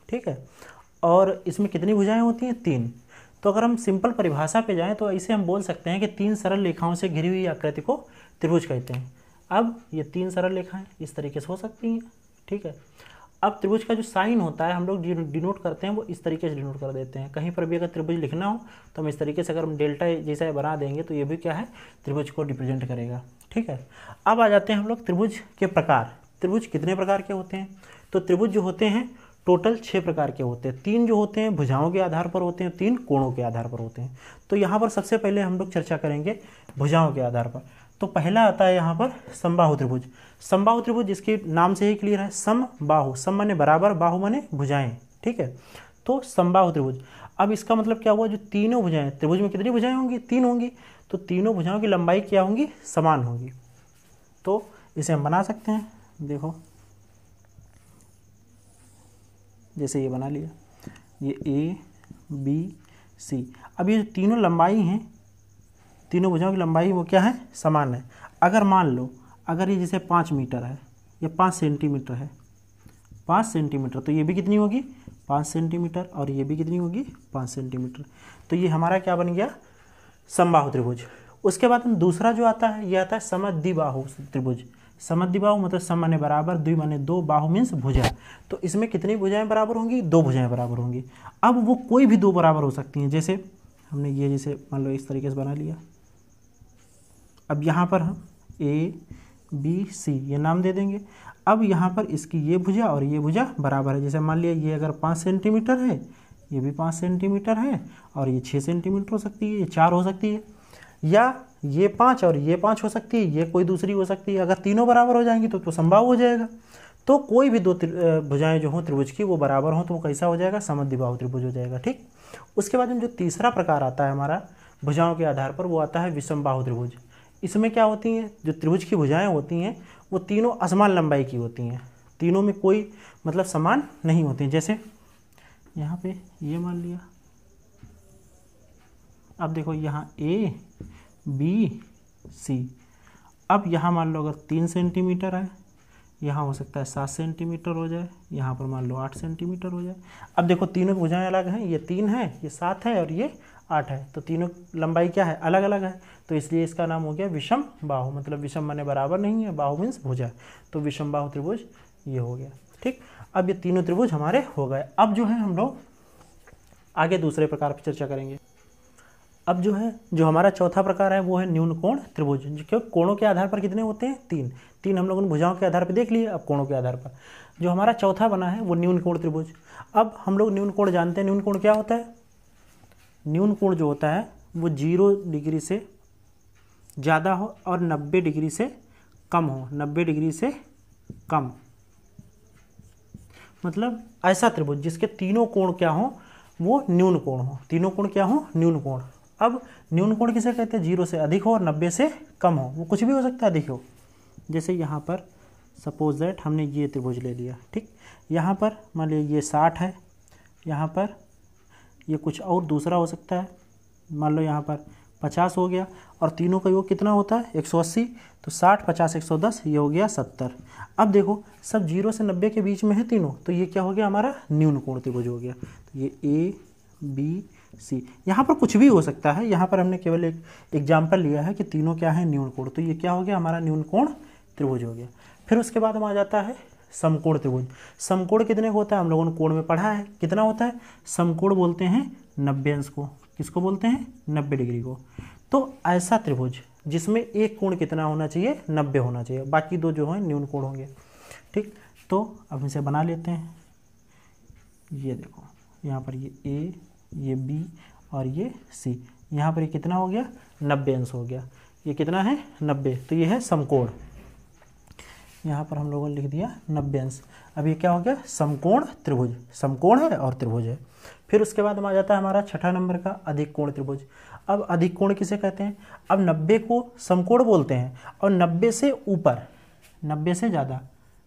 ठीक है। और इसमें कितनी भुजाएं होती हैं? 3। तो अगर हम सिंपल परिभाषा पे जाएं तो इसे हम बोल सकते हैं कि 3 सरल रेखाओं से घिरी हुई आकृति को त्रिभुज कहते हैं। अब ये 3 सरल रेखाएं इस तरीके से हो सकती हैं, ठीक है। अब त्रिभुज का जो साइन होता है हम लोग डिनोट करते हैं वो इस तरीके से डिनोट कर देते हैं। कहीं पर भी अगर त्रिभुज लिखना हो तो हम इस तरीके से अगर हम डेल्टा जैसा बना देंगे तो ये भी क्या है, त्रिभुज को रिप्रेजेंट करेगा, ठीक है। अब आ जाते हैं हम लोग त्रिभुज के प्रकार। त्रिभुज कितने प्रकार के होते हैं? तो त्रिभुज जो होते हैं टोटल 6 प्रकार के होते हैं। 3 जो होते हैं भुजाओं के आधार पर होते हैं, 3 कोणों के आधार पर होते हैं। तो यहाँ पर सबसे पहले हम लोग चर्चा करेंगे भुजाओं के आधार पर। तो पहला आता है यहाँ पर समबाहु त्रिभुज। समबाहु त्रिभुज जिसके नाम से ही क्लियर है, समबाहु, सम माने बराबर, बाहु माने भुजाएं, ठीक है। तो समबाहु त्रिभुज। अब इसका मतलब क्या हुआ, जो तीनों भुजाएं, त्रिभुज में कितनी भुजाएं होंगी? 3 होंगी। तो तीनों भुजाओं की लंबाई क्या होंगी? समान होंगी। तो इसे हम बना सकते हैं, देखो जैसे ये बना लिया, ये ए बी सी। अब ये जो तीनों लंबाई हैं, तीनों भुजाओं की लंबाई वो क्या है? समान है। अगर मान लो अगर ये जैसे 5 मीटर है या 5 सेंटीमीटर है, 5 सेंटीमीटर, तो ये भी कितनी होगी? 5 सेंटीमीटर, और ये भी कितनी होगी? 5 सेंटीमीटर। तो ये हमारा क्या बन गया? समबाहु त्रिभुज। उसके बाद हम दूसरा जो आता है ये आता है समद्विबाहु त्रिभुज। समद्विबाहु मतलब सम माने बराबर, द्वि माने 2, बाहु मीन्स भुजा। तो इसमें कितनी भुजाएं बराबर होंगी? 2 भुजाएं बराबर होंगी। अब वो कोई भी 2 बराबर हो सकती हैं। जैसे हमने ये जैसे मान लो इस तरीके से बना लिया। अब यहाँ पर हम ए बी सी ये नाम दे देंगे। अब यहाँ पर इसकी ये भुजा और ये भुजा बराबर है। जैसे मान लिया ये अगर 5 सेंटीमीटर है, ये भी 5 सेंटीमीटर है, और ये 6 सेंटीमीटर हो सकती है, ये 4 हो सकती है, या ये 5 और ये 5 हो सकती है, ये कोई दूसरी हो सकती है। अगर तीनों बराबर हो जाएंगी तो समबाहु हो जाएगा। तो कोई भी 2 भुजाएं जो हों त्रिभुज की वो बराबर हों तो वो कैसा हो जाएगा? समद्विबाहु त्रिभुज हो जाएगा, ठीक। उसके बाद में जो तीसरा प्रकार आता है हमारा भुजाओं के आधार पर, वो आता है विषमबाहु त्रिभुज। इसमें क्या होती हैं, जो त्रिभुज की भुजाएं होती हैं वो तीनों असमान लंबाई की होती हैं। तीनों में कोई मतलब समान नहीं होती। जैसे यहाँ पे ये मान लिया, अब देखो यहाँ ए बी सी। अब यहाँ मान लो अगर 3 सेंटीमीटर है, यहाँ हो सकता है 7 सेंटीमीटर हो जाए, यहाँ पर मान लो 8 सेंटीमीटर हो जाए। अब देखो तीनों भुजाएं अलग हैं, ये 3 है, ये 7 है और ये 8 है। तो तीनों लंबाई क्या है? अलग अलग है। तो इसलिए इसका नाम हो गया विषम बाहु। मतलब विषम माने बराबर नहीं है, बाहु मीन्स भुजा। तो विषम बाहु त्रिभुज ये हो गया, ठीक। अब ये तीनों त्रिभुज हमारे हो गए। अब जो है हम लोग आगे दूसरे प्रकार पर चर्चा करेंगे। अब जो है जो हमारा चौथा प्रकार है वो है न्यून कोण त्रिभुज। जो कोणों के आधार पर कितने होते हैं? 3 हम लोगों ने भुजाओं के आधार पर देख लिए। अब कोणों के आधार पर जो हमारा चौथा बना है वो न्यून कोण त्रिभुज। अब हम लोग न्यून कोण जानते हैं। न्यून कोण क्या होता है? न्यून कोण जो होता है वो 0 डिग्री से ज़्यादा हो और 90 डिग्री से कम हो। 90 डिग्री से कम मतलब ऐसा त्रिभुज जिसके तीनों कोण क्या हो? वो न्यून कोण हो। तीनों कोण क्या हो? न्यून कोण। अब न्यून कोण किसे कहते हैं? 0 से अधिक हो और 90 से कम हो। वो कुछ भी हो सकता है, अधिक हो। जैसे यहाँ पर सपोज दैट हमने ये त्रिभुज ले लिया, ठीक। यहाँ पर मान लीजिए ये 60 है, यहाँ पर ये कुछ और दूसरा हो सकता है, मान लो यहाँ पर 50 हो गया, और तीनों का योग कितना होता है? 180। तो 60 50 110 ये हो गया 70। अब देखो सब 0 से 90 के बीच में है तीनों, तो ये क्या हो गया? हमारा न्यून कोण त्रिभुज हो गया। तो ये ए बी सी। यहाँ पर कुछ भी हो सकता है, यहाँ पर हमने केवल एक एग्जाम्पल लिया है कि तीनों क्या है? न्यून कोण। तो ये क्या हो गया? हमारा न्यून कोण त्रिभुज हो गया। फिर उसके बाद हम आ जाता है समकोण त्रिभुज। समकोण कितने होता है? हम लोगों ने कोण में पढ़ा है, कितना होता है? समकोण बोलते हैं 90 अंश को। किसको बोलते हैं? 90 डिग्री को। तो ऐसा त्रिभुज जिसमें एक कोण कितना होना चाहिए? 90 होना चाहिए। बाकी 2 जो हैं न्यून कोण होंगे, ठीक। तो अब इसे बना लेते हैं। ये देखो यहाँ पर ये ए, ये बी और ये सी। यहाँ पर ये कितना हो गया? 90 अंश हो गया। ये कितना है? 90। तो ये है समकोण। यहाँ पर हम लोगों ने लिख दिया 90 अंश। अब ये क्या हो गया? समकोण त्रिभुज। समकोण है और त्रिभुज है। फिर उसके बाद में आ जाता है हमारा छठा नंबर का अधिक कोण त्रिभुज। अब अधिक कोण किसे कहते हैं? अब 90 को समकोण बोलते हैं, और 90 से ऊपर, 90 से ज़्यादा,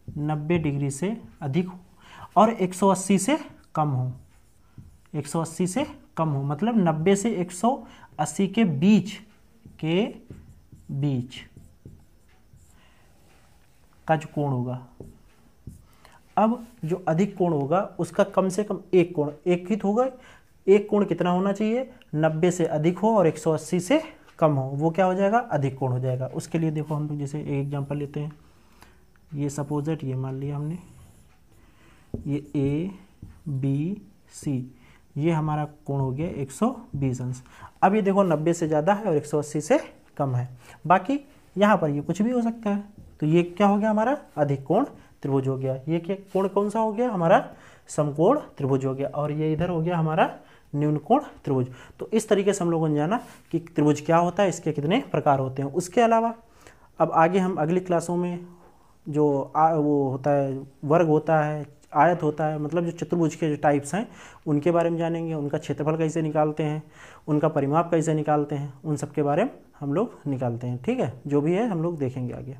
90 डिग्री से अधिक हो और 180 से कम हो। 180 से कम हो मतलब 90 से 180 के बीच का जो कोण होगा। अब जो अधिक कोण होगा उसका कम से कम एक कोण, एक ही तो होगा, एक कोण कितना होना चाहिए, 90 से अधिक हो और 180 से कम हो, वो क्या हो जाएगा, अधिक कोण हो जाएगा। उसके लिए देखो हम लोग जैसे एक एग्जांपल लेते हैं, ये सपोजिट ये मान लिया हमने, ये ए बी सी, ये हमारा कोण हो गया 120 अंश। अब ये देखो 90 से ज़्यादा है और 180 से कम है, बाकी यहाँ पर ये कुछ भी हो सकता है, तो ये क्या हो गया हमारा अधिक कोण त्रिभुज हो गया। ये क्या कोण कौन सा हो गया हमारा, समकोण त्रिभुज हो गया, और ये इधर हो गया हमारा न्यून कोण त्रिभुज। तो इस तरीके से हम लोगों ने जाना कि त्रिभुज क्या होता है, इसके कितने प्रकार होते हैं। उसके अलावा अब आगे हम अगली क्लासों में जो वो होता है वर्ग होता है, आयत होता है, मतलब जो चतुर्भुज के जो टाइप्स हैं उनके बारे में जानेंगे, उनका क्षेत्रफल कैसे निकालते हैं, उनका परिमाप कैसे निकालते हैं, उन सब के बारे में हम लोग निकालते हैं। ठीक है, जो भी है हम लोग देखेंगे आगे।